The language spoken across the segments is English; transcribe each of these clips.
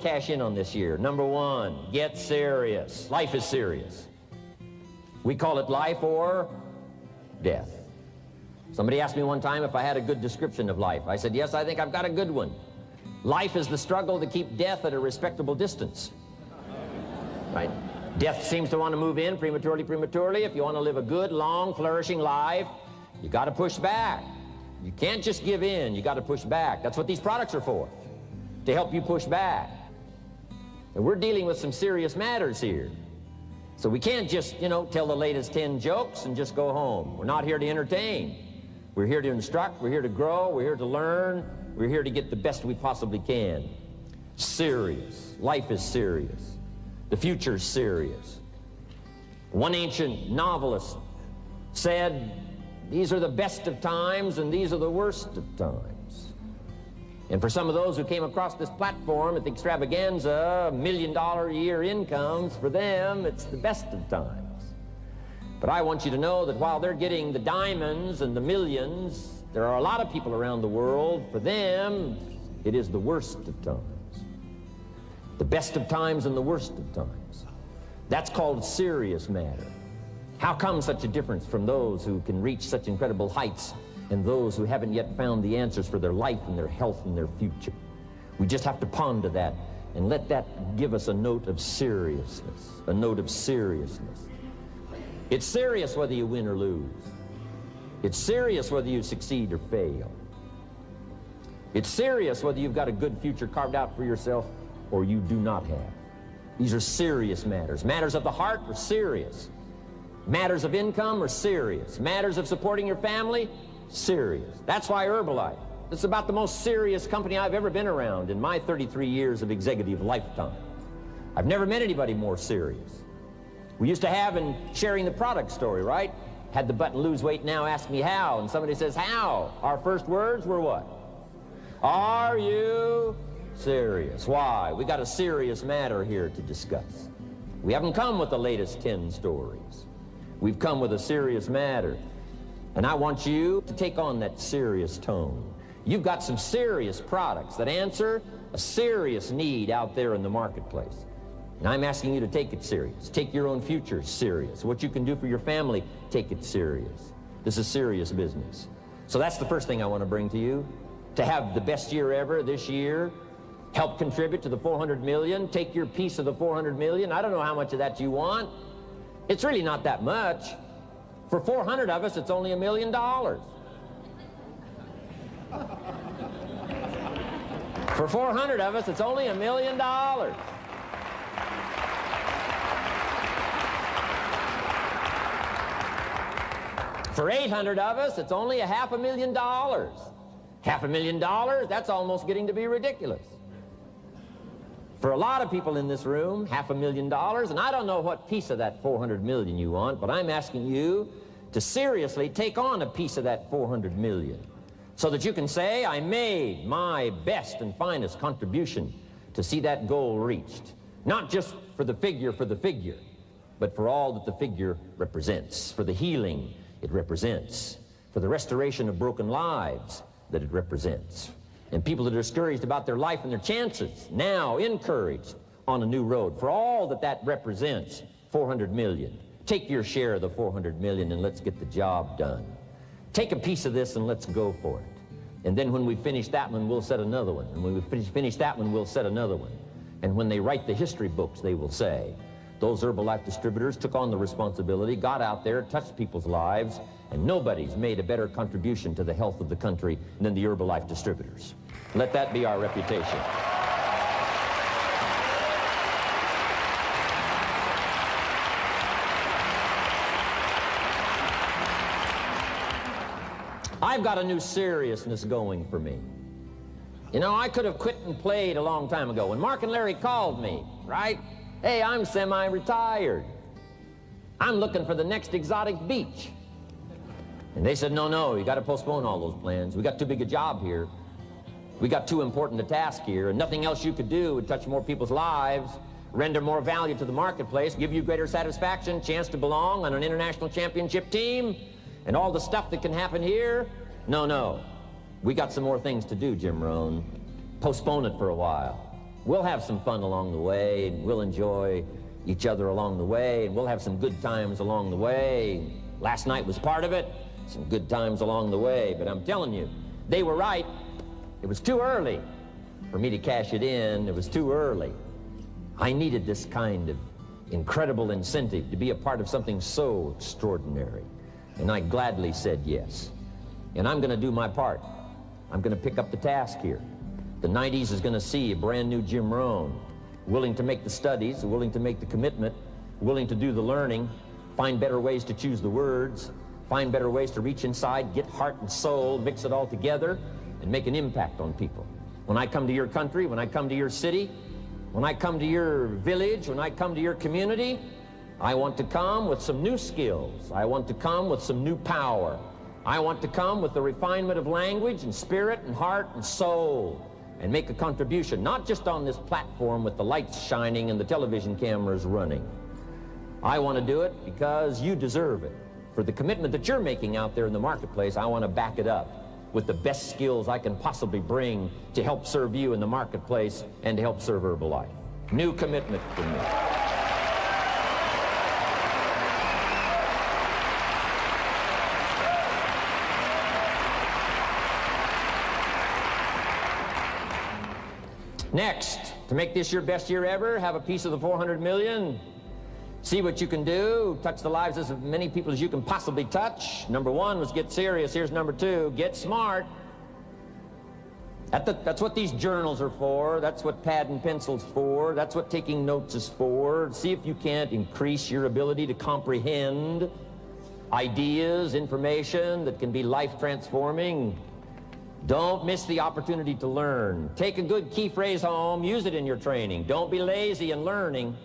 cash in on this year. Number one, get serious. Life is serious. We call it life or death. Somebody asked me one time if I had a good description of life. I said, yes, I think I've got a good one. Life is the struggle to keep death at a respectable distance. Right? Death seems to want to move in prematurely. If you want to live a good, long, flourishing life, you got to push back. You can't just give in. You got to push back. That's what these products are for, to help you push back. And we're dealing with some serious matters here. So we can't just, tell the latest 10 jokes and just go home. We're not here to entertain. We're here to instruct. We're here to grow. We're here to learn. We're here to get the best we possibly can. Serious. Life is serious. The future's serious. One ancient novelist said, these are the best of times and these are the worst of times. And for some of those who came across this platform at the extravaganza, $1 million a year incomes, for them, it's the best of times. But I want you to know that while they're getting the diamonds and the millions, there are a lot of people around the world, for them, it is the worst of times. The best of times and the worst of times. That's called serious matter. How come such a difference from those who can reach such incredible heights and those who haven't yet found the answers for their life and their health and their future? We just have to ponder that and let that give us a note of seriousness, a note of seriousness. It's serious whether you win or lose. It's serious whether you succeed or fail. It's serious whether you've got a good future carved out for yourself or you do not have. These are serious matters. Matters of the heart are serious. Matters of income are serious. Matters of supporting your family, serious. That's why Herbalife, it's about the most serious company I've ever been around in my 33 years of executive lifetime. I've never met anybody more serious. We used to have in sharing the product story, right? Had the button lose weight now, ask me how. And somebody says, how? Our first words were what? Are you serious? Why? We got a serious matter here to discuss. We haven't come with the latest 10 stories. We've come with a serious matter. And I want you to take on that serious tone. You've got some serious products that answer a serious need out there in the marketplace. And I'm asking you to take it serious. Take your own future serious. What you can do for your family, take it serious. This is serious business. So that's the first thing I want to bring to you. To have the best year ever this year, help contribute to the 400 million, take your piece of the 400 million. I don't know how much of that you want. It's really not that much. For 400 of us, it's only $1 million. For 400 of us, it's only $1 million. For 800 of us, it's only $500,000. $500,000, that's almost getting to be ridiculous. For a lot of people in this room, $500,000, and I don't know what piece of that 400 million you want, but I'm asking you to seriously take on a piece of that 400 million so that you can say, I made my best and finest contribution to see that goal reached. Not just for the figure, but for all that the figure represents, for the healing it represents, for the restoration of broken lives that it represents. And people that are discouraged about their life and their chances, now encouraged on a new road. For all that that represents, 400 million. Take your share of the 400 million and let's get the job done. Take a piece of this and let's go for it. And then when we finish that one, we'll set another one. And when we finish that one, we'll set another one. And when they write the history books, they will say, those Herbalife distributors took on the responsibility, got out there, touched people's lives, and nobody's made a better contribution to the health of the country than the Herbalife distributors. Let that be our reputation. I've got a new seriousness going for me. You know, I could have quit and played a long time ago. When Mark and Larry called me, right? Hey, I'm semi-retired. I'm looking for the next exotic beach. And they said, no, you got to postpone all those plans. We got too big a job here. We got too important a task here, and nothing else you could do would touch more people's lives, render more value to the marketplace, give you greater satisfaction, chance to belong on an international championship team, and all the stuff that can happen here. No. We got some more things to do, Jim Rohn. Postpone it for a while. We'll have some fun along the way, and we'll enjoy each other along the way, and we'll have some good times along the way. Last night was part of it, some good times along the way, but I'm telling you, they were right. It was too early for me to cash it in. It was too early. I needed this kind of incredible incentive to be a part of something so extraordinary, and I gladly said yes. And I'm going to do my part. I'm going to pick up the task here. The 90s is going to see a brand new Jim Rohn, willing to make the studies, willing to make the commitment, willing to do the learning, find better ways to choose the words, find better ways to reach inside, get heart and soul, mix it all together, and make an impact on people. When I come to your country, when I come to your city, when I come to your village, when I come to your community, I want to come with some new skills. I want to come with some new power. I want to come with the refinement of language and spirit and heart and soul, and make a contribution, not just on this platform with the lights shining and the television cameras running. I want to do it because you deserve it. For the commitment that you're making out there in the marketplace, I want to back it up with the best skills I can possibly bring to help serve you in the marketplace and to help serve Herbalife. New commitment for me. Next, to make this your best year ever, have a piece of the 400 million. See what you can do, touch the lives of as many people as you can possibly touch. Number one was get serious. Here's number two, get smart. That's what these journals are for. That's what pad and pencil's for. That's what taking notes is for. See if you can't increase your ability to comprehend ideas, information that can be life-transforming. Don't miss the opportunity to learn. Take a good key phrase home, use it in your training. Don't be lazy in learning.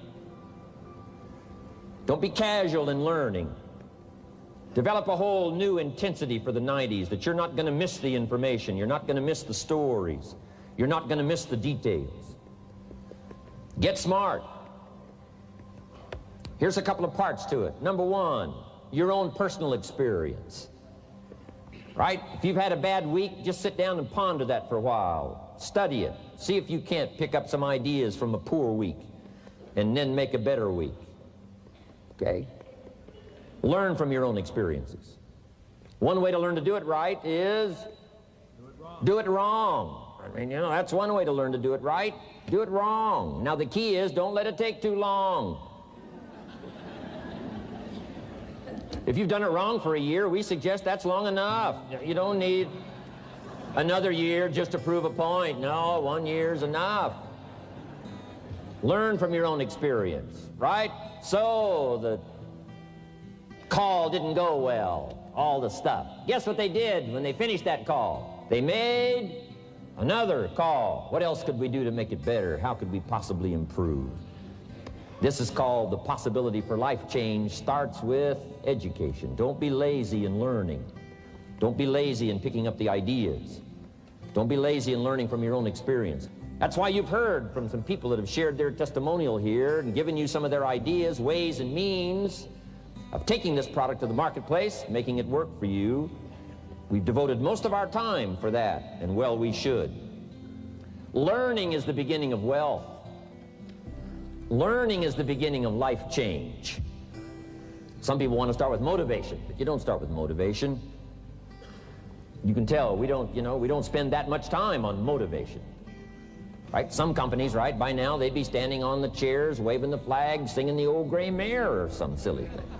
Don't be casual in learning. Develop a whole new intensity for the 90s that you're not going to miss the information, you're not going to miss the stories, you're not going to miss the details. Get smart. Here's a couple of parts to it. Number one, your own personal experience. Right? If you've had a bad week, just sit down and ponder that for a while. Study it. See if you can't pick up some ideas from a poor week and then make a better week. Okay? Learn from your own experiences. One way to learn to do it right is do it wrong. I mean, you know, that's one way to learn to do it right. Do it wrong. Now the key is don't let it take too long. If you've done it wrong for a year, we suggest that's long enough. You don't need another year just to prove a point. No, 1 year's enough. Learn from your own experience, right? So the call didn't go well, all the stuff. Guess what they did when they finished that call? They made another call. What else could we do to make it better? How could we possibly improve? This is called the possibility for life change. Starts with education. Don't be lazy in learning. Don't be lazy in picking up the ideas. Don't be lazy in learning from your own experience. That's why you've heard from some people that have shared their testimonial here and given you some of their ideas, ways, and means of taking this product to the marketplace, making it work for you. We've devoted most of our time for that, and well, we should. Learning is the beginning of wealth. Learning is the beginning of life change. Some people want to start with motivation, but you don't start with motivation. You can tell we don't spend that much time on motivation. Right? Some companies, right, by now they'd be standing on the chairs, waving the flag, singing the old gray mare or some silly thing.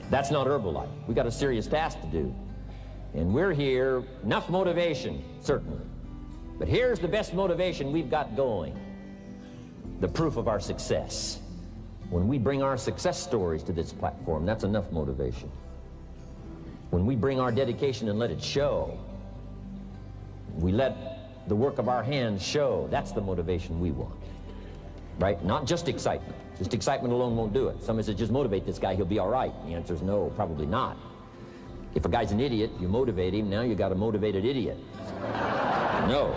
That's not Herbalife. We got a serious task to do. And we're here, enough motivation, certainly. But here's the best motivation we've got going. The proof of our success. When we bring our success stories to this platform, that's enough motivation. When we bring our dedication and let it show, we let the work of our hands show, that's the motivation we want. Right? Not just excitement. Just excitement alone won't do it. Somebody says, just motivate this guy, he'll be all right. The answer is no, probably not. If a guy's an idiot, you motivate him, now you got a motivated idiot. No.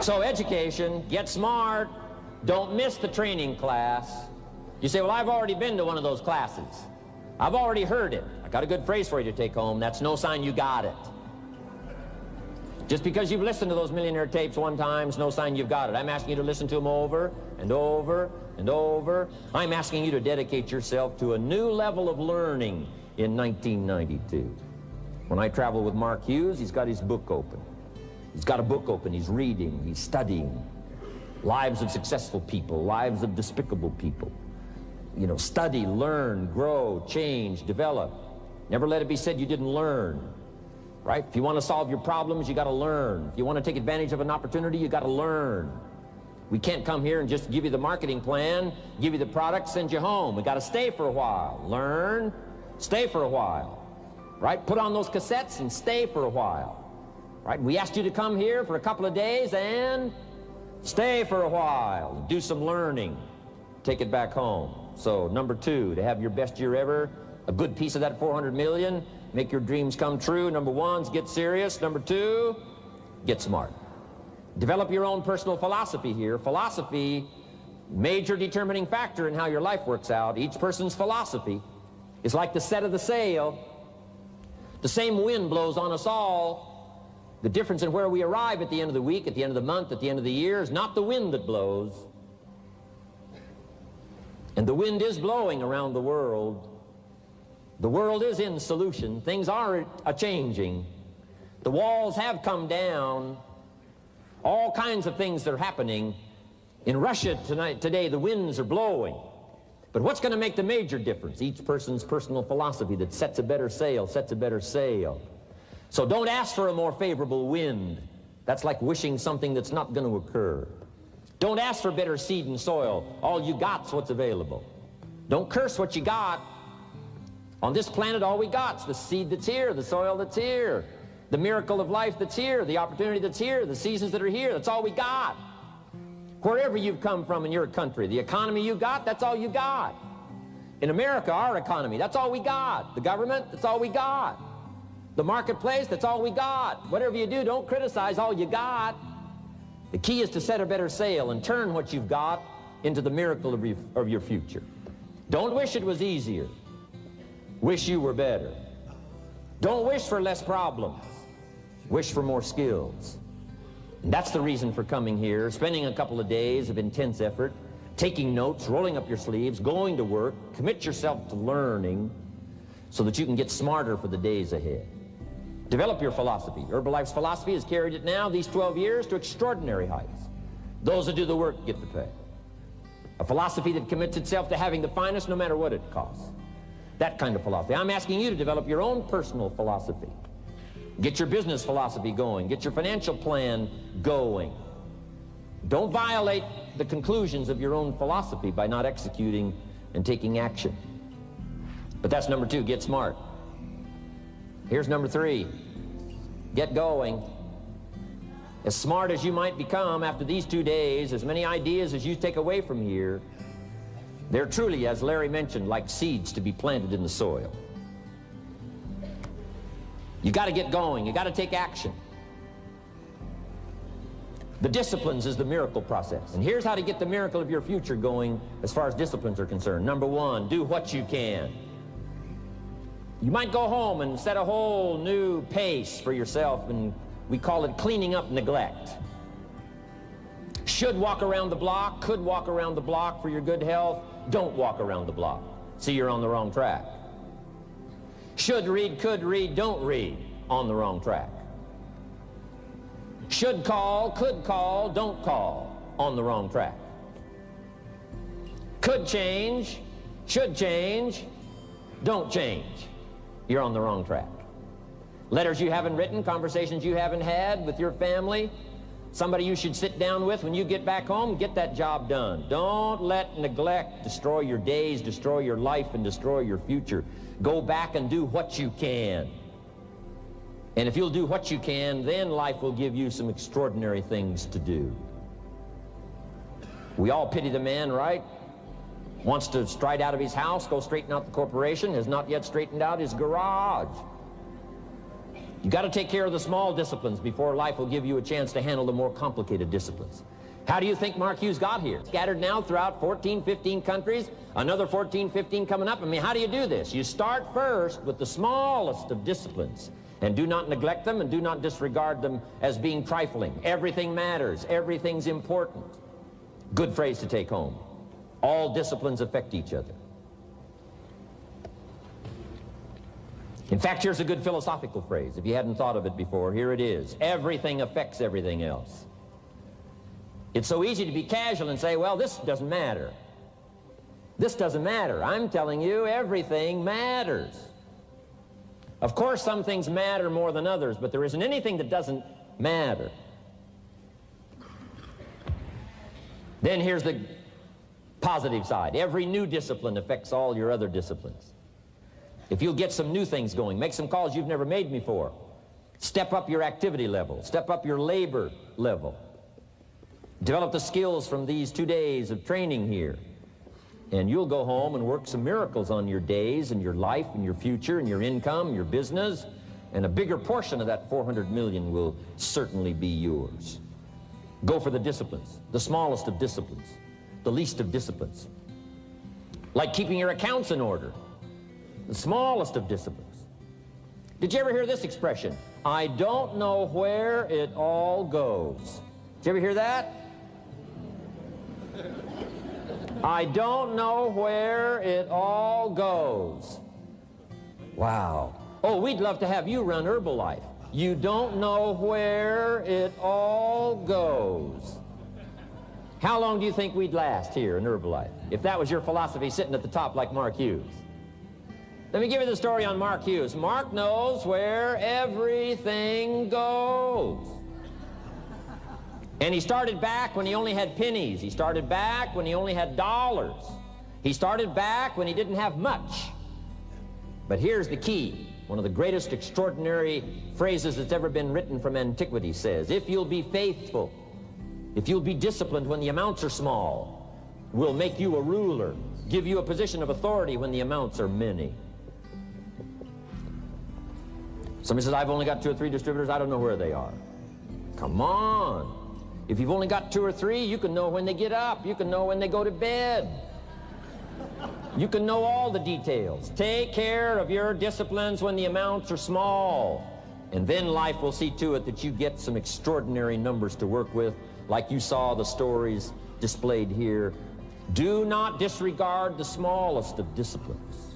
So education, get smart, don't miss the training class. You say, well, I've already been to one of those classes. I've already heard it. I got a good phrase for you to take home. That's no sign you got it. Just because you've listened to those millionaire tapes one time is no sign you've got it. I'm asking you to listen to them over and over and over. I'm asking you to dedicate yourself to a new level of learning in 1992. When I travel with Mark Hughes, he's got his book open. He's got a book open. He's reading. He's studying. Lives of successful people, lives of despicable people. You know, study, learn, grow, change, develop. Never let it be said you didn't learn. Right? If you want to solve your problems, you got to learn. If you want to take advantage of an opportunity, you got to learn. We can't come here and just give you the marketing plan, give you the product, send you home. We got to stay for a while. Learn, stay for a while. Right? Put on those cassettes and stay for a while. Right? We asked you to come here for a couple of days and stay for a while. Do some learning. Take it back home. So, number 2, to have your best year ever, a good piece of that 400 million, make your dreams come true. Number 1 is get serious. Number 2, get smart. Develop your own personal philosophy here. Philosophy, major determining factor in how your life works out. Each person's philosophy is like the set of the sail. The same wind blows on us all. The difference in where we arrive at the end of the week, at the end of the month, at the end of the year is not the wind that blows. And the wind is blowing around the world. The world is in solution. Things are a-changing. The walls have come down. All kinds of things are happening. In Russia today, the winds are blowing. But what's going to make the major difference? Each person's personal philosophy that sets a better sail, sets a better sail. So don't ask for a more favorable wind. That's like wishing something that's not going to occur. Don't ask for better seed and soil. All you got's what's available. Don't curse what you got. On this planet, all we got's the seed that's here, the soil that's here, the miracle of life that's here, the opportunity that's here, the seasons that are here. That's all we got. Wherever you've come from in your country, the economy you got, that's all you got. In America, our economy, that's all we got. The government, that's all we got. The marketplace, that's all we got. Whatever you do, don't criticize all you got. The key is to set a better sail and turn what you've got into the miracle of your future. Don't wish it was easier. Wish you were better. Don't wish for less problems. Wish for more skills. And that's the reason for coming here, spending a couple of days of intense effort, taking notes, rolling up your sleeves, going to work, commit yourself to learning so that you can get smarter for the days ahead. Develop your philosophy. Herbalife's philosophy has carried it now, these 12 years, to extraordinary heights. Those that do the work get the pay. A philosophy that commits itself to having the finest no matter what it costs. That kind of philosophy. I'm asking you to develop your own personal philosophy. Get your business philosophy going. Get your financial plan going. Don't violate the conclusions of your own philosophy by not executing and taking action. But that's number 2, get smart. Here's number 3, get going. As smart as you might become after these 2 days, as many ideas as you take away from here, they're truly, as Larry mentioned, like seeds to be planted in the soil. You got to get going. You got to take action. The disciplines is the miracle process. And here's how to get the miracle of your future going as far as disciplines are concerned. Number 1, do what you can. You might go home and set a whole new pace for yourself, and we call it cleaning up neglect. Should walk around the block, could walk around the block for your good health. Don't walk around the block. See, you're on the wrong track. Should read, could read, don't read. On the wrong track. Should call, could call, don't call. On the wrong track. Could change, should change, don't change. You're on the wrong track. Letters you haven't written, conversations you haven't had with your family, somebody you should sit down with when you get back home, get that job done. Don't let neglect destroy your days, destroy your life, and destroy your future. Go back and do what you can. And if you'll do what you can, then life will give you some extraordinary things to do. We all pity the man, right? Wants to stride out of his house, go straighten out the corporation, has not yet straightened out his garage. You got to take care of the small disciplines before life will give you a chance to handle the more complicated disciplines. How do you think Mark Hughes got here? Scattered now throughout 14, 15 countries, another 14, 15 coming up. I mean, how do you do this? You start first with the smallest of disciplines, and do not neglect them and do not disregard them as being trifling. Everything matters. Everything's important. Good phrase to take home. All disciplines affect each other. In fact, here's a good philosophical phrase. If you hadn't thought of it before, here it is. Everything affects everything else. It's so easy to be casual and say, well, this doesn't matter. This doesn't matter. I'm telling you, everything matters. Of course, some things matter more than others, but there isn't anything that doesn't matter. Then here's the positive side. Every new discipline affects all your other disciplines. If you'll get some new things going, make some calls you've never made before, step up your activity level, step up your labor level, develop the skills from these 2 days of training here, and you'll go home and work some miracles on your days and your life and your future and your income, your business, and a bigger portion of that 400 million will certainly be yours. Go for the disciplines, the smallest of disciplines, the least of disciplines. Like keeping your accounts in order, the smallest of disciplines. Did you ever hear this expression? I don't know where it all goes. Did you ever hear that? I don't know where it all goes. Wow. Oh, we'd love to have you run Herbalife. You don't know where it all goes. How long do you think we'd last here in Herbalife if that was your philosophy sitting at the top like Mark Hughes? Let me give you the story on Mark Hughes. Mark knows where everything goes. And he started back when he only had pennies. He started back when he only had dollars. He started back when he didn't have much. But here's the key. One of the greatest extraordinary phrases that's ever been written from antiquity says, if you'll be faithful, if you'll be disciplined when the amounts are small, we'll make you a ruler, give you a position of authority when the amounts are many. Somebody says, I've only got 2 or 3 distributors, I don't know where they are. Come on. If you've only got 2 or 3, you can know when they get up. You can know when they go to bed. You can know all the details. Take care of your disciplines when the amounts are small. And then life will see to it that you get some extraordinary numbers to work with, like you saw the stories displayed here. Do not disregard the smallest of disciplines.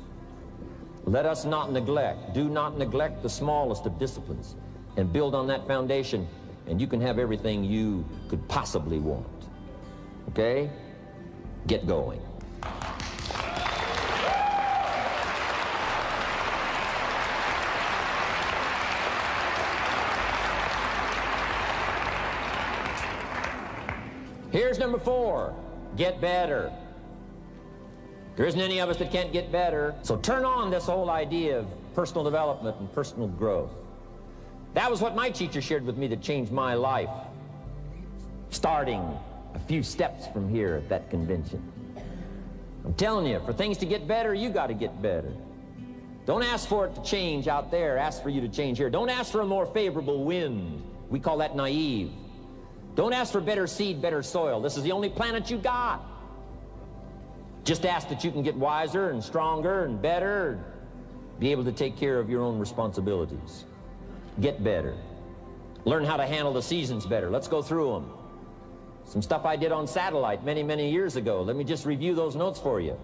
Let us not neglect. Do not neglect the smallest of disciplines. And build on that foundation, and you can have everything you could possibly want. Okay? Get going. Here's number 4. Get better. There isn't any of us that can't get better. So turn on this whole idea of personal development and personal growth. That was what my teacher shared with me that changed my life, starting a few steps from here at that convention. I'm telling you, for things to get better, you got to get better. Don't ask for it to change out there. Ask for you to change here. Don't ask for a more favorable wind. We call that naive. Don't ask for better seed, better soil. This is the only planet you got. Just ask that you can get wiser and stronger and better, be able to take care of your own responsibilities. Get better. Learn how to handle the seasons better. Let's go through them. Some stuff I did on satellite many, many years ago. Let me just review those notes for you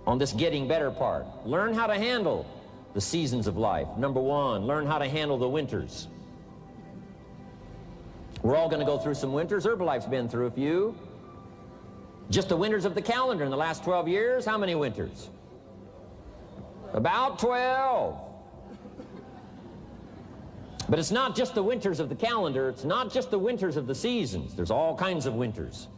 on this getting better part. Learn how to handle the seasons of life. Number 1, learn how to handle the winters. We're all going to go through some winters. Herbalife's been through a few. Just the winters of the calendar in the last 12 years, how many winters? About 12. But it's not just the winters of the calendar. It's not just the winters of the seasons. There's all kinds of winters.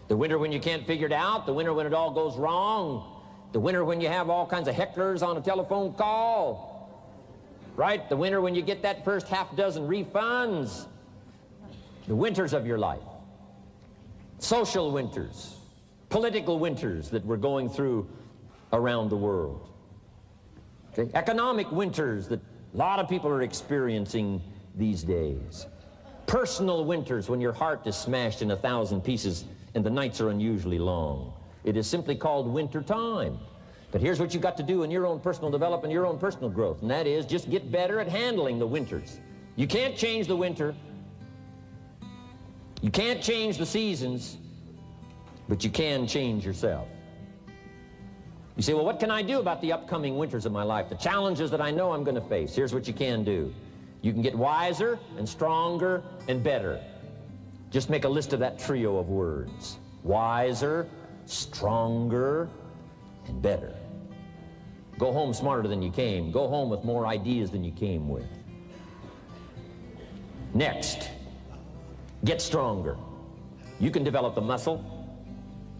The winter when you can't figure it out. The winter when it all goes wrong. The winter when you have all kinds of hecklers on a telephone call. Right? The winter when you get that first half dozen refunds. The winters of your life. Social winters. Political winters that we're going through around the world. Okay? Economic winters that a lot of people are experiencing these days. Personal winters when your heart is smashed in 1,000 pieces and the nights are unusually long. It is simply called winter time. But here's what you've got to do in your own personal development, your own personal growth, and that is just get better at handling the winters. You can't change the winter. You can't change the seasons, but you can change yourself. You say, well, what can I do about the upcoming winters of my life, the challenges that I know I'm going to face? Here's what you can do. You can get wiser and stronger and better. Just make a list of that trio of words. Wiser, stronger, and better. Go home smarter than you came. Go home with more ideas than you came with. Next, get stronger. You can develop the muscle.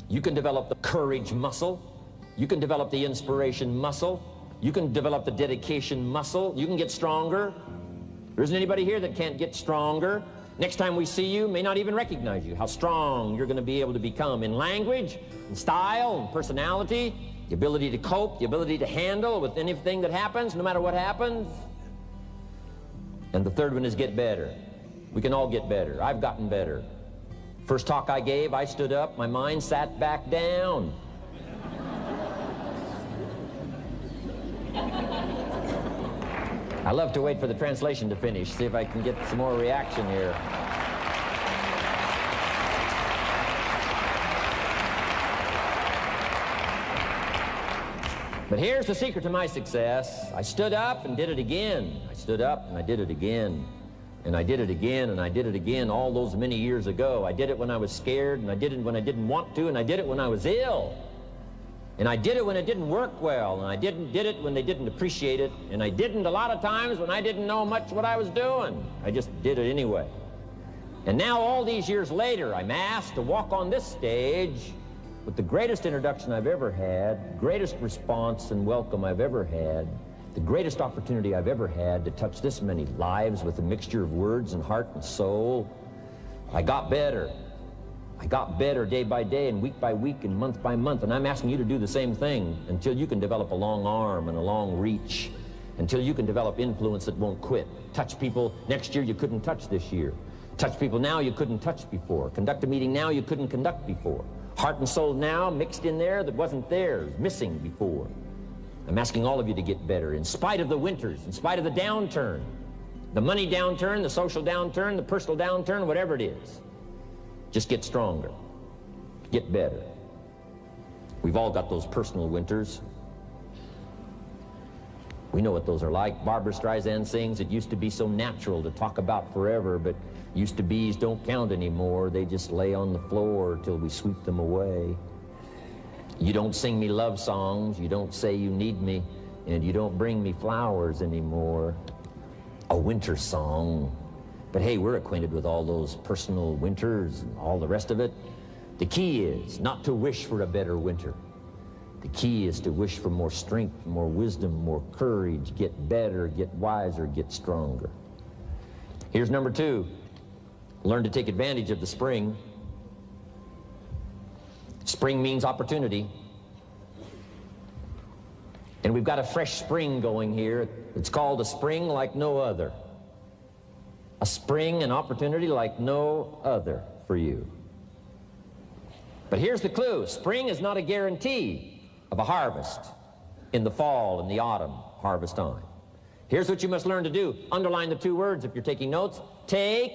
You can develop the courage muscle. You can develop the inspiration muscle. You can develop the dedication muscle. You can get stronger. There isn't anybody here that can't get stronger. Next time we see you, may not even recognize you, how strong you're going to be able to become in language, in style, in personality, the ability to cope, the ability to handle with anything that happens, no matter what happens. And the third one is get better. We can all get better. I've gotten better. First talk I gave, I stood up, my mind sat back down. I love to wait for the translation to finish, see if I can get some more reaction here. But here's the secret to my success. I stood up and did it again. I stood up and I did it again. And I did it again and I did it again all those many years ago. I did it when I was scared, and I did it when I didn't want to, and I did it when I was ill. And I did it when it didn't work well, and I did it when they didn't appreciate it, and I didn't a lot of times when I didn't know much what I was doing. I just did it anyway. And now all these years later, I'm asked to walk on this stage with the greatest introduction I've ever had, greatest response and welcome I've ever had, the greatest opportunity I've ever had to touch this many lives with a mixture of words and heart and soul. I got better. I got better day by day and week by week and month by month, and I'm asking you to do the same thing until you can develop a long arm and a long reach, until you can develop influence that won't quit. Touch people next year you couldn't touch this year. Touch people now you couldn't touch before. Conduct a meeting now you couldn't conduct before. Heart and soul now mixed in there that wasn't there, missing before. I'm asking all of you to get better in spite of the winters, in spite of the downturn, the money downturn, the social downturn, the personal downturn, whatever it is. Just get stronger. Get better. We've all got those personal winters. We know what those are like. Barbara Streisand sings, it used to be so natural to talk about forever, but used to be's don't count anymore. They just lay on the floor till we sweep them away. You don't sing me love songs, you don't say you need me, and you don't bring me flowers anymore. A winter song. But hey, we're acquainted with all those personal winters and all the rest of it. The key is not to wish for a better winter. The key is to wish for more strength, more wisdom, more courage, get better, get wiser, get stronger. Here's number 2. Learn to take advantage of the spring. Spring means opportunity. And we've got a fresh spring going here. It's called a spring like no other. A spring, an opportunity like no other for you. But here's the clue. Spring is not a guarantee of a harvest in the fall and the autumn harvest time. Here's what you must learn to do. Underline the 2 words if you're taking notes. Take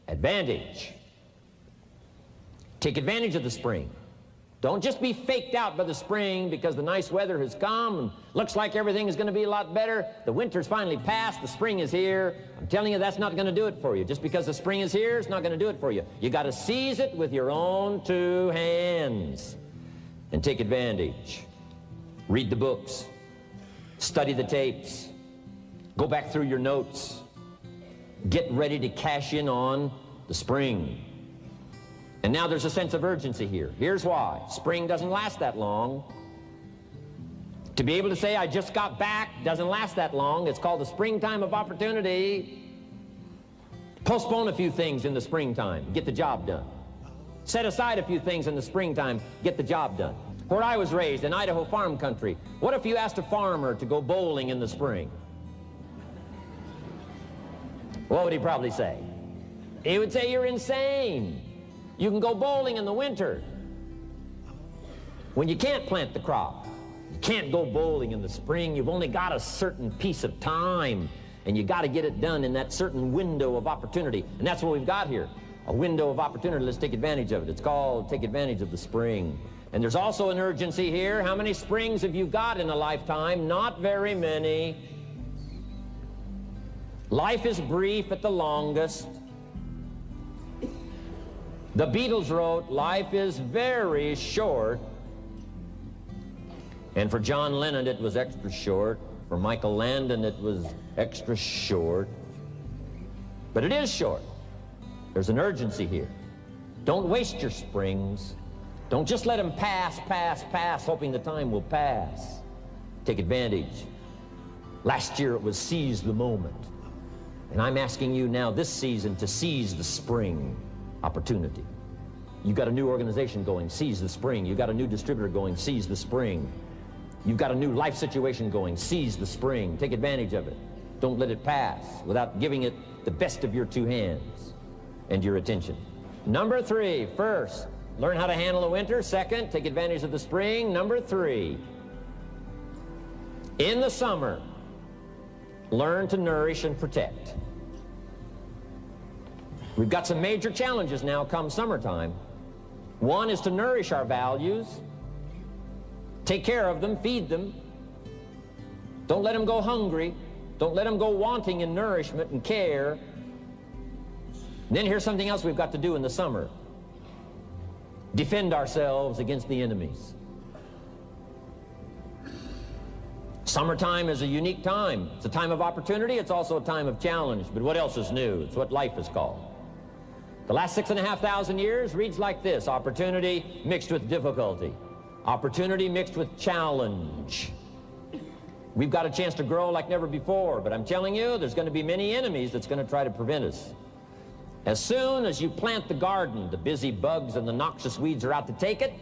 advantage. Take advantage of the spring. Don't just be faked out by the spring because the nice weather has come and looks like everything is going to be a lot better. The winter's finally passed, the spring is here. I'm telling you, that's not going to do it for you. Just because the spring is here, it's not going to do it for you. You got to seize it with your own 2 hands and take advantage. Read the books, study the tapes, go back through your notes, get ready to cash in on the spring. And now there's a sense of urgency here. Here's why. Spring doesn't last that long. To be able to say, I just got back, doesn't last that long. It's called the springtime of opportunity. Postpone a few things in the springtime. Get the job done. Set aside a few things in the springtime. Get the job done. Where I was raised, in Idaho farm country, what if you asked a farmer to go bowling in the spring? What would he probably say? He would say you're insane. You can go bowling in the winter when you can't plant the crop. You can't go bowling in the spring. You've only got a certain piece of time, and you got to get it done in that certain window of opportunity. And that's what we've got here, a window of opportunity. Let's take advantage of it. It's called take advantage of the spring. And there's also an urgency here. How many springs have you got in a lifetime? Not very many. Life is brief at the longest. The Beatles wrote, life is very short. And for John Lennon, it was extra short. For Michael Landon, it was extra short. But it is short. There's an urgency here. Don't waste your springs. Don't just let them pass, hoping the time will pass. Take advantage. Last year it was seize the moment. And I'm asking you now this season to seize the spring opportunity. You've got a new organization going, seize the spring. You've got a new distributor going, seize the spring. You've got a new life situation going, seize the spring. Take advantage of it. Don't let it pass without giving it the best of your two hands and your attention. Number 3, first, learn how to handle the winter. Second, take advantage of the spring. Number 3, in the summer, learn to nourish and protect. We've got some major challenges now come summertime. One is to nourish our values, take care of them, feed them. Don't let them go hungry. Don't let them go wanting in nourishment and care. And then here's something else we've got to do in the summer. Defend ourselves against the enemies. Summertime is a unique time. It's a time of opportunity. It's also a time of challenge. But what else is new? It's what life is called. The last 6,500 years reads like this: opportunity mixed with difficulty. Opportunity mixed with challenge. We've got a chance to grow like never before, but I'm telling you, there's going to be many enemies that's going to try to prevent us. As soon as you plant the garden, the busy bugs and the noxious weeds are out to take it,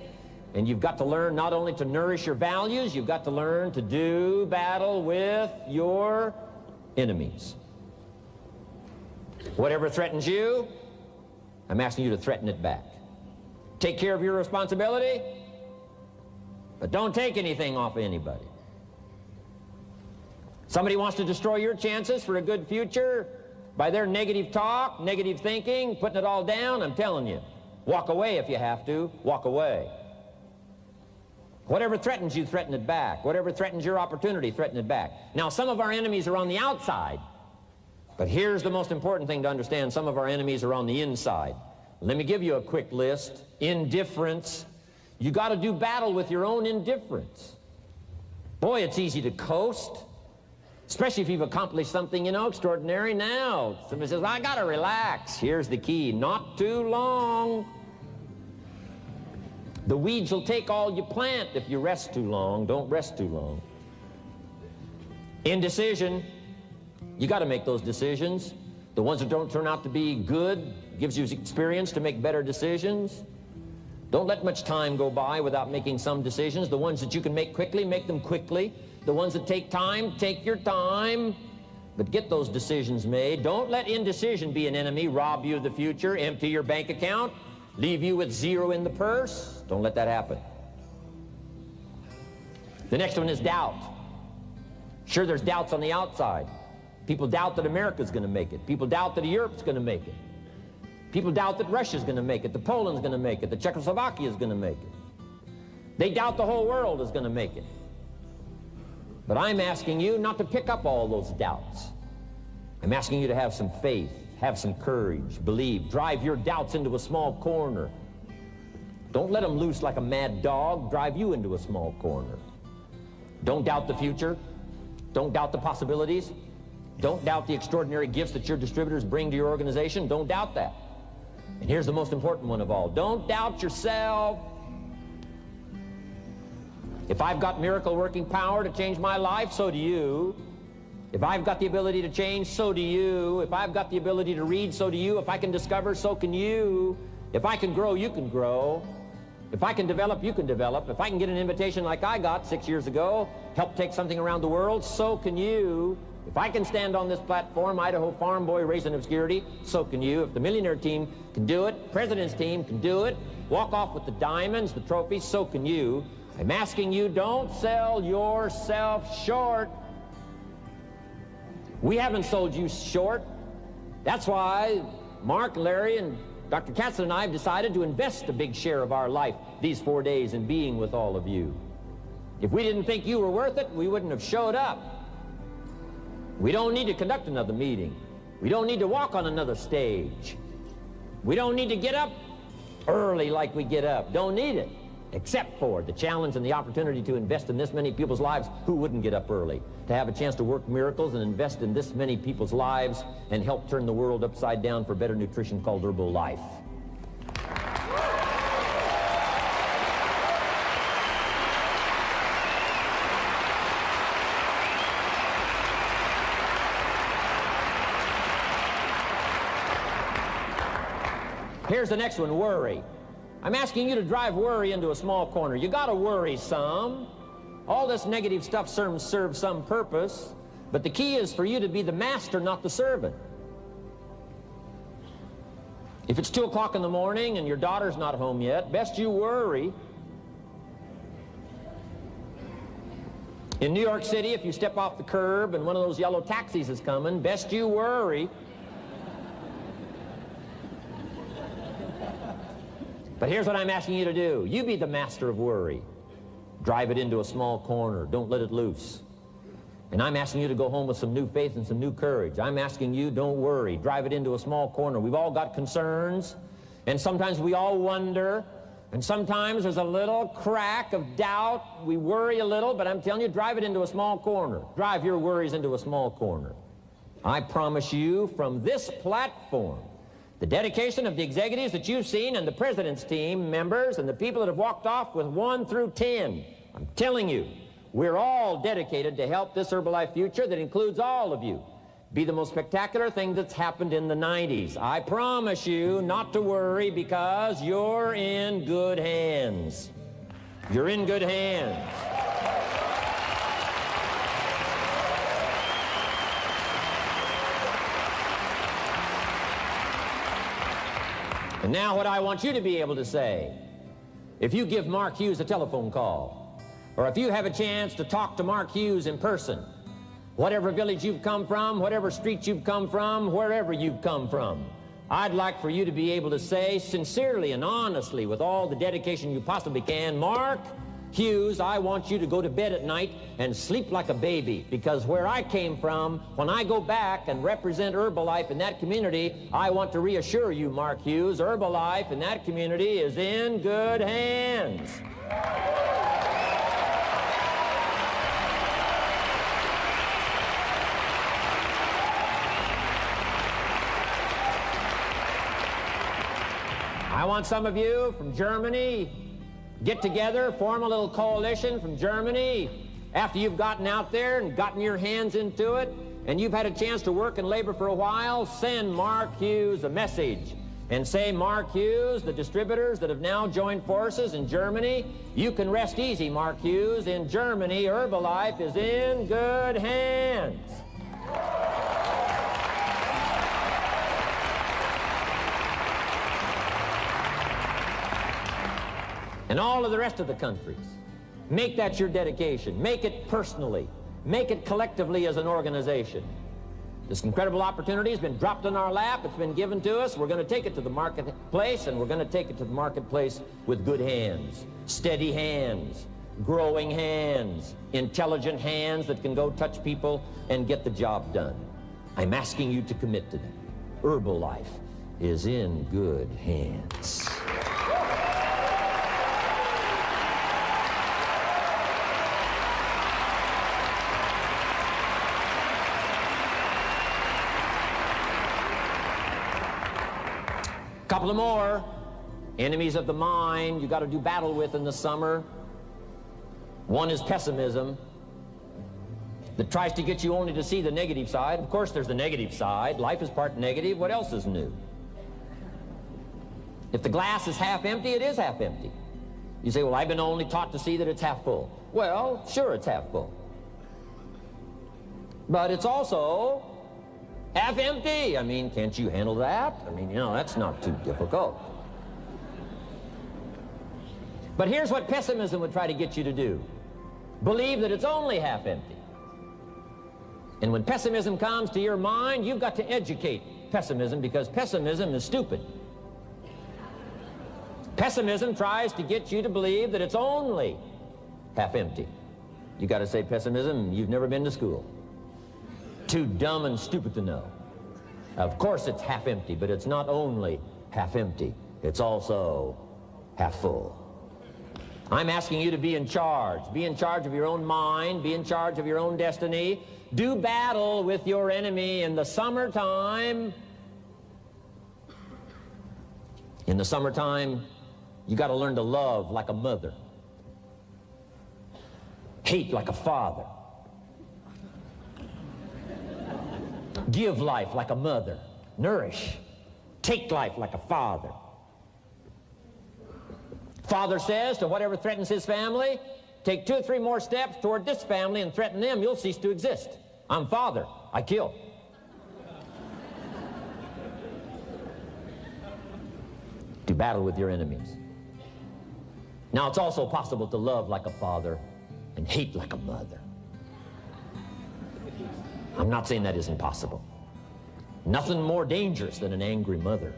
and you've got to learn not only to nourish your values, you've got to learn to do battle with your enemies. Whatever threatens you, I'm asking you to threaten it back. Take care of your responsibility, but don't take anything off of anybody. Somebody wants to destroy your chances for a good future by their negative talk, negative thinking, putting it all down. I'm telling you, walk away if you have to. Walk away. Whatever threatens you, threaten it back. Whatever threatens your opportunity, threaten it back. Now, some of our enemies are on the outside, but here's the most important thing to understand. Some of our enemies are on the inside. Let me give you a quick list. Indifference. You got to do battle with your own indifference. Boy, it's easy to coast, especially if you've accomplished something, extraordinary. Now, somebody says, well, I got to relax. Here's the key: not too long. The weeds will take all you plant if you rest too long. Don't rest too long. Indecision. You got to make those decisions. The ones that don't turn out to be good gives you experience to make better decisions. Don't let much time go by without making some decisions. The ones that you can make quickly, make them quickly. The ones that take time, take your time. But get those decisions made. Don't let indecision be an enemy, rob you of the future, empty your bank account, leave you with zero in the purse. Don't let that happen. The next one is doubt. Sure, there's doubts on the outside. People doubt that America's going to make it. People doubt that Europe's going to make it. People doubt that Russia's going to make it, that Poland's going to make it, that Czechoslovakia's going to make it. They doubt the whole world is going to make it. But I'm asking you not to pick up all those doubts. I'm asking you to have some faith, have some courage, believe, drive your doubts into a small corner. Don't let them loose like a mad dog, drive you into a small corner. Don't doubt the future. Don't doubt the possibilities. Don't doubt the extraordinary gifts that your distributors bring to your organization. Don't doubt that. And here's the most important one of all. Don't doubt yourself. If I've got miracle working power to change my life, so do you. If I've got the ability to change, so do you. If I've got the ability to read, so do you. If I can discover, so can you. If I can grow, you can grow. If I can develop, you can develop. If I can get an invitation like I got 6 years ago, help take something around the world, so can you. If I can stand on this platform, Idaho farm boy raised in obscurity, so can you. If the millionaire team can do it, president's team can do it, walk off with the diamonds, the trophies, so can you. I'm asking you, don't sell yourself short. We haven't sold you short. That's why Mark, Larry, and Dr. Katzen and I have decided to invest a big share of our life these 4 days in being with all of you. If we didn't think you were worth it, we wouldn't have showed up. We don't need to conduct another meeting. We don't need to walk on another stage. We don't need to get up early like we get up. Don't need it. Except for the challenge and the opportunity to invest in this many people's lives who wouldn't get up early. To have a chance to work miracles and invest in this many people's lives and help turn the world upside down for better nutrition called Herbalife. Here's the next one, worry. I'm asking you to drive worry into a small corner. You gotta worry some. All this negative stuff serves some purpose, but the key is for you to be the master, not the servant. If it's 2 o'clock in the morning and your daughter's not home yet, best you worry. In New York City, if you step off the curb and one of those yellow taxis is coming, best you worry. But here's what I'm asking you to do. You be the master of worry. Drive it into a small corner. Don't let it loose. And I'm asking you to go home with some new faith and some new courage. I'm asking you, don't worry. Drive it into a small corner. We've all got concerns, and sometimes we all wonder, and sometimes there's a little crack of doubt. We worry a little, but I'm telling you, drive it into a small corner. Drive your worries into a small corner. I promise you, from this platform, the dedication of the executives that you've seen and the president's team members and the people that have walked off with 1 through 10, I'm telling you, we're all dedicated to help this Herbalife future that includes all of you be the most spectacular thing that's happened in the 90s. I promise you not to worry because you're in good hands. You're in good hands. And now what I want you to be able to say, if you give Mark Hughes a telephone call, or if you have a chance to talk to Mark Hughes in person, whatever village you've come from, whatever street you've come from, wherever you've come from, I'd like for you to be able to say sincerely and honestly with all the dedication you possibly can, Mark Hughes, I want you to go to bed at night and sleep like a baby, because where I came from, when I go back and represent Herbalife in that community, I want to reassure you, Mark Hughes, Herbalife in that community is in good hands. I want some of you from Germany, get together, form a little coalition from Germany. After you've gotten out there and gotten your hands into it, and you've had a chance to work and labor for a while, send Mark Hughes a message and say, Mark Hughes, the distributors that have now joined forces in Germany, you can rest easy, Mark Hughes. In Germany, Herbalife is in good hands. And all of the rest of the countries, make that your dedication. Make it personally. Make it collectively as an organization. This incredible opportunity has been dropped in our lap. It's been given to us. We're going to take it to the marketplace, and we're going to take it to the marketplace with good hands, steady hands, growing hands, intelligent hands that can go touch people and get the job done. I'm asking you to commit to that. Herbalife is in good hands. Couple of more enemies of the mind you got to do battle with in the summer. One is pessimism that tries to get you only to see the negative side. Of course there's the negative side. Life is part negative. What else is new? If the glass is half empty, it is half empty. You say, well, I've been only taught to see that it's half full. Well, sure, it's half full. But it's also half empty. I mean, can't you handle that? I mean, you know, that's not too difficult. But here's what pessimism would try to get you to do. Believe that it's only half empty. And when pessimism comes to your mind, you've got to educate pessimism, because pessimism is stupid. Pessimism tries to get you to believe that it's only half empty. You got to say, pessimism, you've never been to school. Too dumb and stupid to know. Of course it's half empty, but it's not only half empty. It's also half full. I'm asking you to be in charge. Be in charge of your own mind. Be in charge of your own destiny. Do battle with your enemy in the summertime. In the summertime, you got to learn to love like a mother. Hate like a father. Give life like a mother. Nourish. Take life like a father. Father says to whatever threatens his family, take 2 or 3 more steps toward this family and threaten them, you'll cease to exist. I'm father. I kill. Do battle with your enemies. Now, it's also possible to love like a father and hate like a mother. I'm not saying that isn't possible. Nothing more dangerous than an angry mother.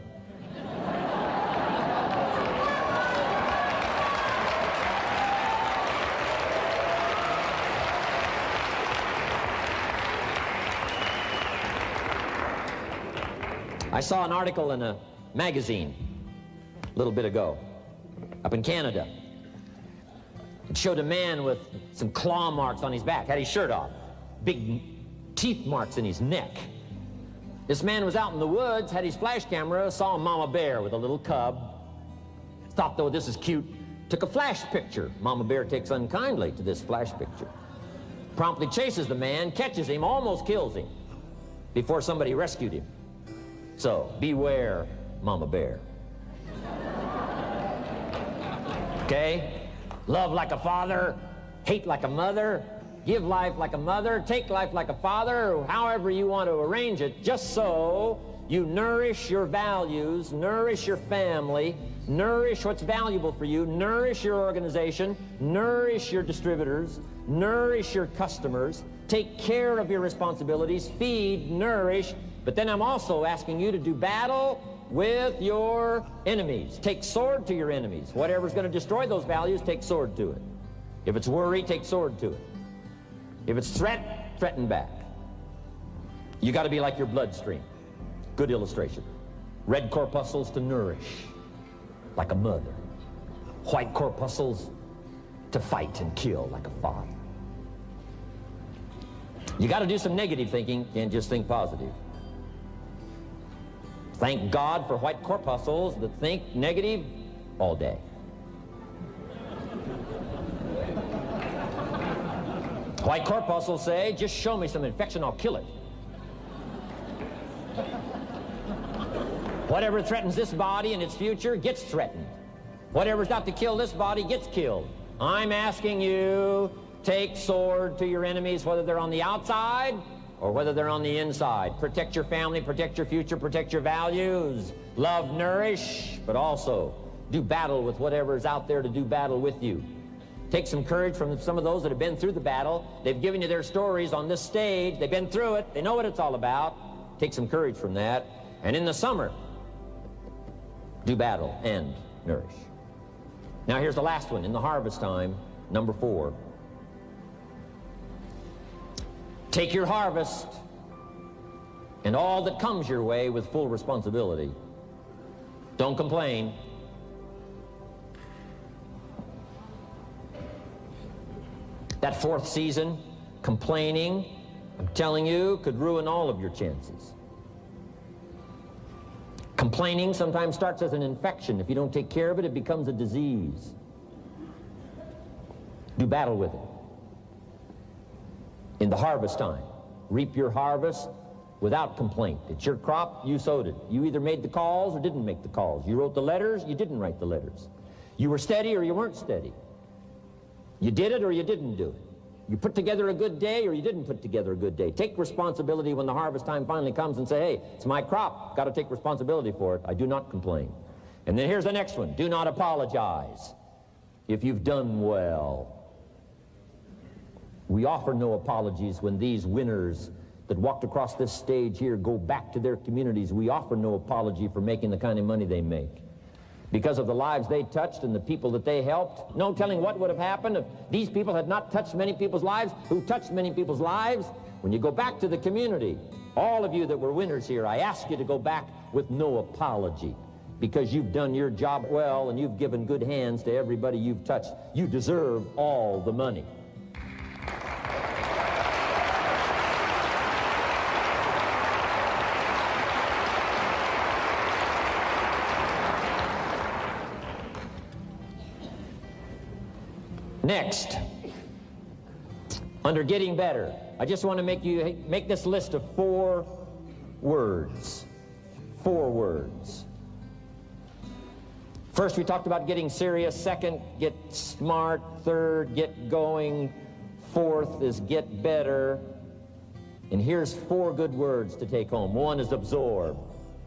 I saw an article in a magazine a little bit ago up in Canada. It showed a man with some claw marks on his back, had his shirt off, big teeth marks in his neck. This man was out in the woods, had his flash camera, saw a mama bear with a little cub, thought, though, this is cute, took a flash picture. Mama bear takes unkindly to this flash picture, promptly chases the man, catches him, almost kills him before somebody rescued him. So, beware, mama bear. Okay? Love like a father, hate like a mother, give life like a mother, take life like a father, however you want to arrange it, just so you nourish your values, nourish your family, nourish what's valuable for you, nourish your organization, nourish your distributors, nourish your customers, take care of your responsibilities, feed, nourish. But then I'm also asking you to do battle with your enemies. Take sword to your enemies. Whatever's going to destroy those values, take sword to it. If it's worry, take sword to it. If it's threat, threaten back. You got to be like your bloodstream. Good illustration. Red corpuscles to nourish, like a mother. White corpuscles to fight and kill, like a father. You got to do some negative thinking, can't just think positive. Thank God for white corpuscles that think negative all day. White corpuscles say, just show me some infection, I'll kill it. Whatever threatens this body and its future gets threatened. Whatever's got to kill this body gets killed. I'm asking you, take sword to your enemies, whether they're on the outside or whether they're on the inside. Protect your family, protect your future, protect your values. Love, nourish, but also do battle with whatever's out there to do battle with you. Take some courage from some of those that have been through the battle. They've given you their stories on this stage. They've been through it. They know what it's all about. Take some courage from that. And in the summer, do battle and nourish. Now here's the last one. In the harvest time, number 4. Take your harvest and all that comes your way with full responsibility. Don't complain. That 4th season, complaining, I'm telling you, could ruin all of your chances. Complaining sometimes starts as an infection. If you don't take care of it, it becomes a disease. Do battle with it. In the harvest time, reap your harvest without complaint. It's your crop, you sowed it. You either made the calls or didn't make the calls. You wrote the letters, you didn't write the letters. You were steady or you weren't steady. You did it or you didn't do it. You put together a good day or you didn't put together a good day. Take responsibility when the harvest time finally comes and say, hey, it's my crop. Got to take responsibility for it. I do not complain. And then here's the next one. Do not apologize if you've done well. We offer no apologies when these winners that walked across this stage here go back to their communities. We offer no apology for making the kind of money they make. Because of the lives they touched and the people that they helped, no telling what would have happened if these people had not touched many people's lives, who touched many people's lives. When you go back to the community, all of you that were winners here, I ask you to go back with no apology, because you've done your job well and you've given good hands to everybody you've touched. You deserve all the money. Next, under getting better, I just want to make this list of 4 words. 4 words. First, we talked about getting serious. Second, get smart. Third, get going. Fourth is get better. And here's 4 good words to take home. 1 is absorb.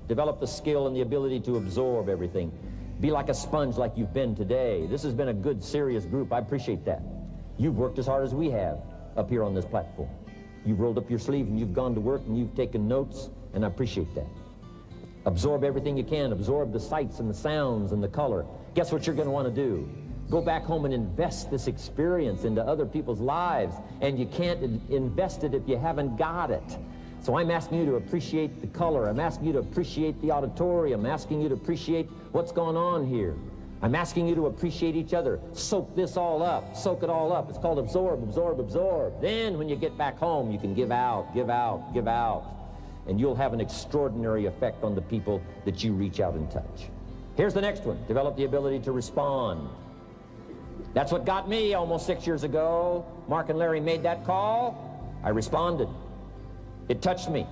Develop the skill and the ability to absorb everything. Be like a sponge like you've been today. This has been a good, serious group. I appreciate that. You've worked as hard as we have up here on this platform. You've rolled up your sleeves and you've gone to work and you've taken notes, and I appreciate that. Absorb everything you can. Absorb the sights and the sounds and the color. Guess what you're going to want to do? Go back home and invest this experience into other people's lives, and you can't invest it if you haven't got it. So I'm asking you to appreciate the color. I'm asking you to appreciate the auditorium. I'm asking you to appreciate what's going on here. I'm asking you to appreciate each other. Soak this all up. Soak it all up. It's called absorb, absorb, absorb. Then when you get back home, you can give out, give out, give out. And you'll have an extraordinary effect on the people that you reach out and touch. Here's the next one. Develop the ability to respond. That's what got me almost 6 years ago. Mark and Larry made that call. I responded. It touched me.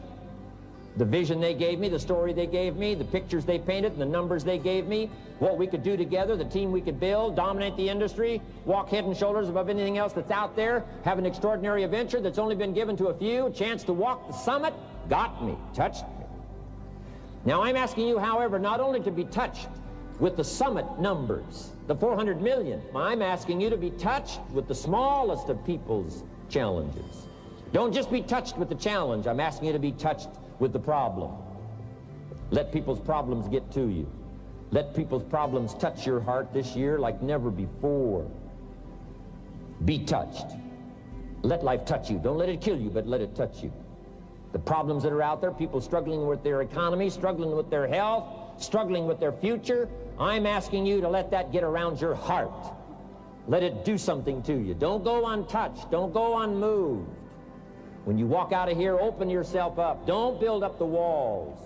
The vision they gave me, the story they gave me, the pictures they painted, and the numbers they gave me, what we could do together, the team we could build, dominate the industry, walk head and shoulders above anything else that's out there, have an extraordinary adventure that's only been given to a few, a chance to walk the summit, got me, touched me. Now I'm asking you, however, not only to be touched with the summit numbers, the 400 million, I'm asking you to be touched with the smallest of people's challenges. Don't just be touched with the challenge. I'm asking you to be touched with the problem. Let people's problems get to you. Let people's problems touch your heart this year like never before. Be touched. Let life touch you. Don't let it kill you, but let it touch you. The problems that are out there, people struggling with their economy, struggling with their health, struggling with their future, I'm asking you to let that get around your heart. Let it do something to you. Don't go untouched. Don't go unmoved. When you walk out of here, open yourself up. Don't build up the walls.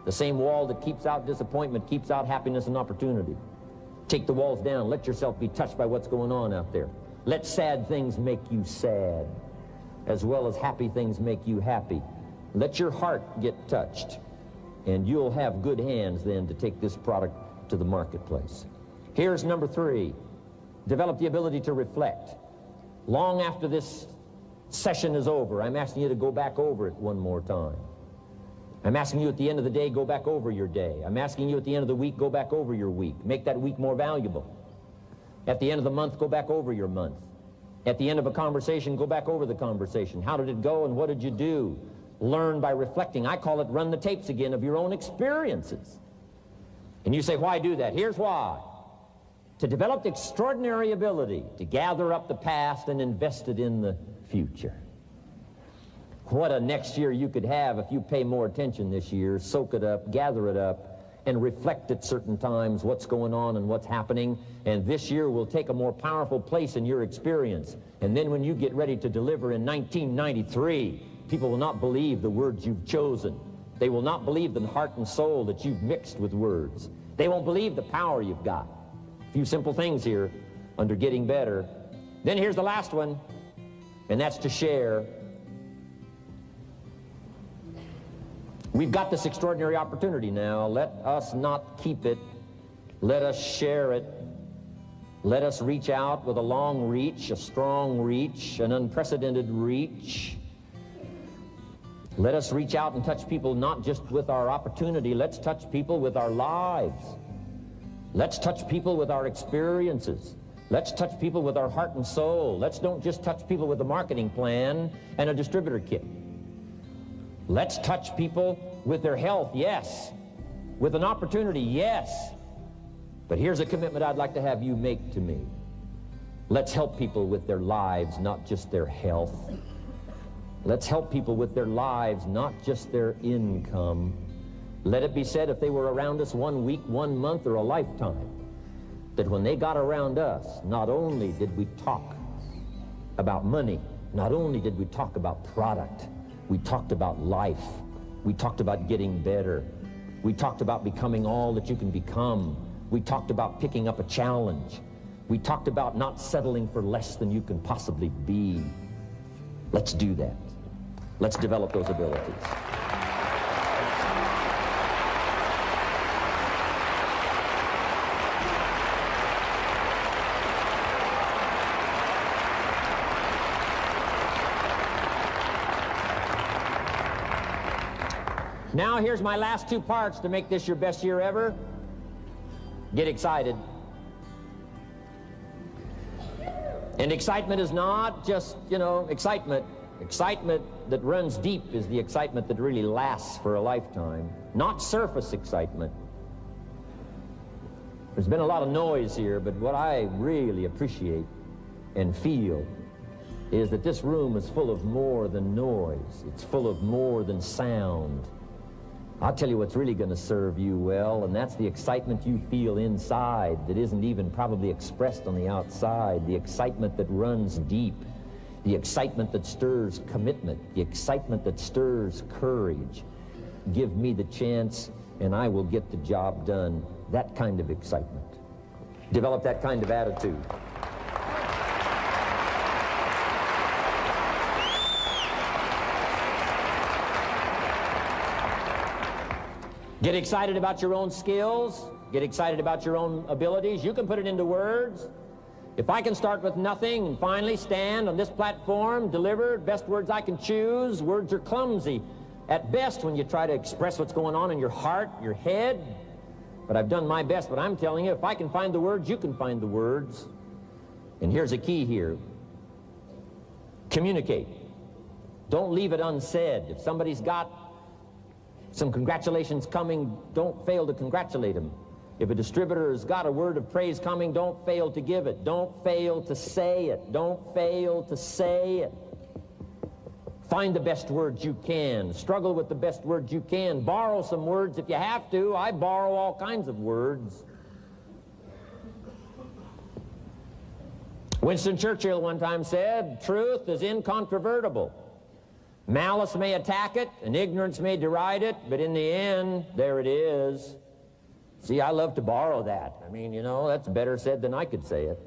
The same wall that keeps out disappointment keeps out happiness and opportunity. Take the walls down. Let yourself be touched by what's going on out there. Let sad things make you sad, as well as happy things make you happy. Let your heart get touched, and you'll have good hands then to take this product to the marketplace. Here's number 3. Develop the ability to reflect. Long after this session is over, I'm asking you to go back over it one more time. I'm asking you at the end of the day, go back over your day. I'm asking you at the end of the week, go back over your week. Make that week more valuable. At the end of the month, go back over your month. At the end of a conversation, go back over the conversation. How did it go and what did you do? Learn by reflecting. I call it run the tapes again of your own experiences. And you say, why do that? Here's why. To develop the extraordinary ability to gather up the past and invest it in the future. What a next year you could have if you pay more attention this year, soak it up, gather it up, and reflect at certain times what's going on and what's happening. And this year will take a more powerful place in your experience. And then when you get ready to deliver in 1993, people will not believe the words you've chosen. They will not believe the heart and soul that you've mixed with words. They won't believe the power you've got. A few simple things here under getting better. Then here's the last one, and that's to share. We've got this extraordinary opportunity now. Let us not keep it. Let us share it. Let us reach out with a long reach, a strong reach, an unprecedented reach. Let us reach out and touch people not just with our opportunity. Let's touch people with our lives. Let's touch people with our experiences. Let's touch people with our heart and soul. Let's don't just touch people with a marketing plan and a distributor kit. Let's touch people with their health, yes. With an opportunity, yes. But here's a commitment I'd like to have you make to me. Let's help people with their lives, not just their health. Let's help people with their lives, not just their income. Let it be said, if they were around us 1 week, 1 month, or a lifetime, that when they got around us, not only did we talk about money, not only did we talk about product, we talked about life. We talked about getting better. We talked about becoming all that you can become. We talked about picking up a challenge. We talked about not settling for less than you can possibly be. Let's do that. Let's develop those abilities. Now here's my last 2 parts to make this your best year ever. Get excited. And excitement is not just, excitement. Excitement that runs deep is the excitement that really lasts for a lifetime, not surface excitement. There's been a lot of noise here, but what I really appreciate and feel is that this room is full of more than noise. It's full of more than sound. I'll tell you what's really going to serve you well, and that's the excitement you feel inside that isn't even probably expressed on the outside, the excitement that runs deep, the excitement that stirs commitment, the excitement that stirs courage. Give me the chance, and I will get the job done. That kind of excitement. Develop that kind of attitude. Get excited about your own skills. Get excited about your own abilities. You can put it into words. If I can start with nothing and finally stand on this platform, deliver best words I can choose, words are clumsy at best when you try to express what's going on in your heart, your head. But I've done my best. But I'm telling you, if I can find the words, you can find the words. And here's a key here. Communicate. Don't leave it unsaid. If somebody's got some congratulations coming, don't fail to congratulate them. If a distributor has got a word of praise coming, don't fail to give it. Don't fail to say it. Don't fail to say it. Find the best words you can. Struggle with the best words you can. Borrow some words if you have to. I borrow all kinds of words. Winston Churchill one time said, "Truth is incontrovertible. Malice may attack it, and ignorance may deride it, but in the end, there it is." See, I love to borrow that. I mean, that's better said than I could say it.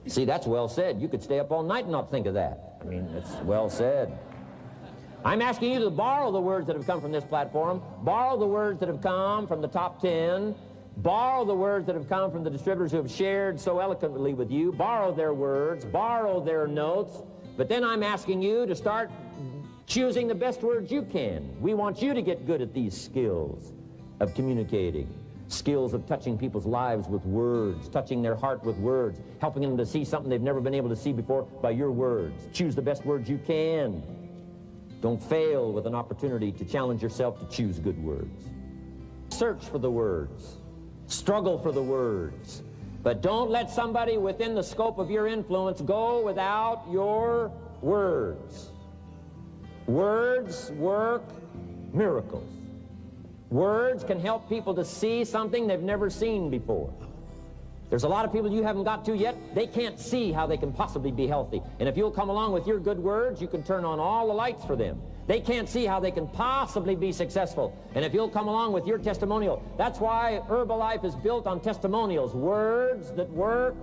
See, that's well said. You could stay up all night and not think of that. I mean, it's well said. I'm asking you to borrow the words that have come from this platform, borrow the words that have come from the top 10, borrow the words that have come from the distributors who have shared so eloquently with you, borrow their words, borrow their notes, but then I'm asking you to start choosing the best words you can. We want you to get good at these skills of communicating, skills of touching people's lives with words, touching their heart with words, helping them to see something they've never been able to see before by your words. Choose the best words you can. Don't fail with an opportunity to challenge yourself to choose good words. Search for the words. Struggle for the words. But don't let somebody within the scope of your influence go without your words. Words work miracles. Words can help people to see something they've never seen before. There's a lot of people you haven't got to yet. They can't see how they can possibly be healthy. And if you'll come along with your good words, you can turn on all the lights for them. They can't see how they can possibly be successful. And if you'll come along with your testimonial, that's why Herbalife is built on testimonials. Words that work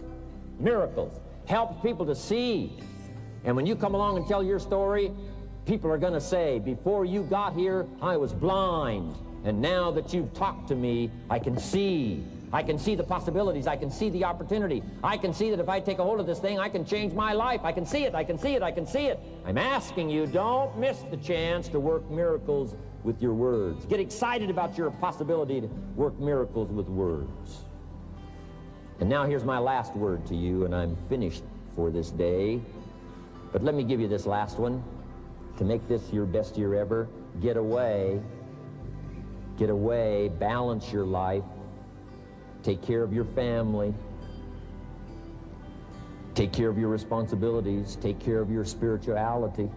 miracles. Help people to see. And when you come along and tell your story, people are going to say, before you got here, I was blind. And now that you've talked to me, I can see. I can see the possibilities. I can see the opportunity. I can see that if I take a hold of this thing, I can change my life. I can see it. I can see it. I can see it. I'm asking you, don't miss the chance to work miracles with your words. Get excited about your possibility to work miracles with words. And now here's my last word to you, and I'm finished for this day. But let me give you this last one. To make this your best year ever, get away. Get away. Balance your life. Take care of your family. Take care of your responsibilities. Take care of your spirituality.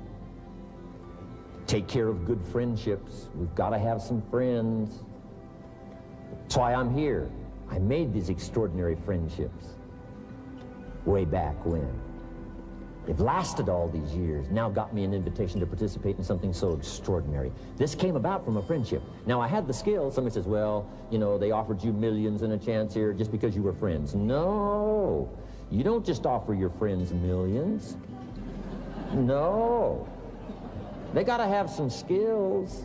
Take care of good friendships. We've got to have some friends. That's why I'm here. I made these extraordinary friendships way back when. They've lasted all these years, now got me an invitation to participate in something so extraordinary. This came about from a friendship. Now, I had the skills. Somebody says, well, you know, they offered you millions and a chance here just because you were friends. No, you don't just offer your friends millions. No. They got to have some skills.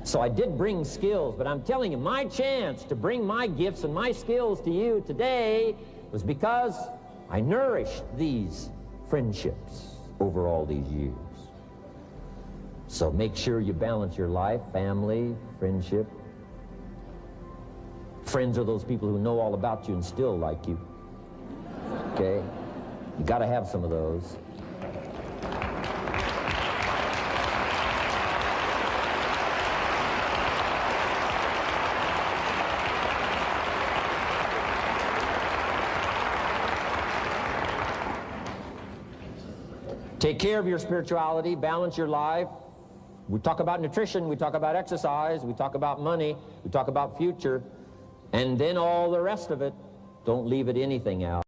So I did bring skills, but I'm telling you, my chance to bring my gifts and my skills to you today was because I nourished these friendships over all these years. So make sure you balance your life, family, friendship. Friends are those people who know all about you and still like you. Okay? You got to have some of those. Take care of your spirituality, balance your life. We talk about nutrition, we talk about exercise, we talk about money, we talk about future, and then all the rest of it. Don't leave it anything out.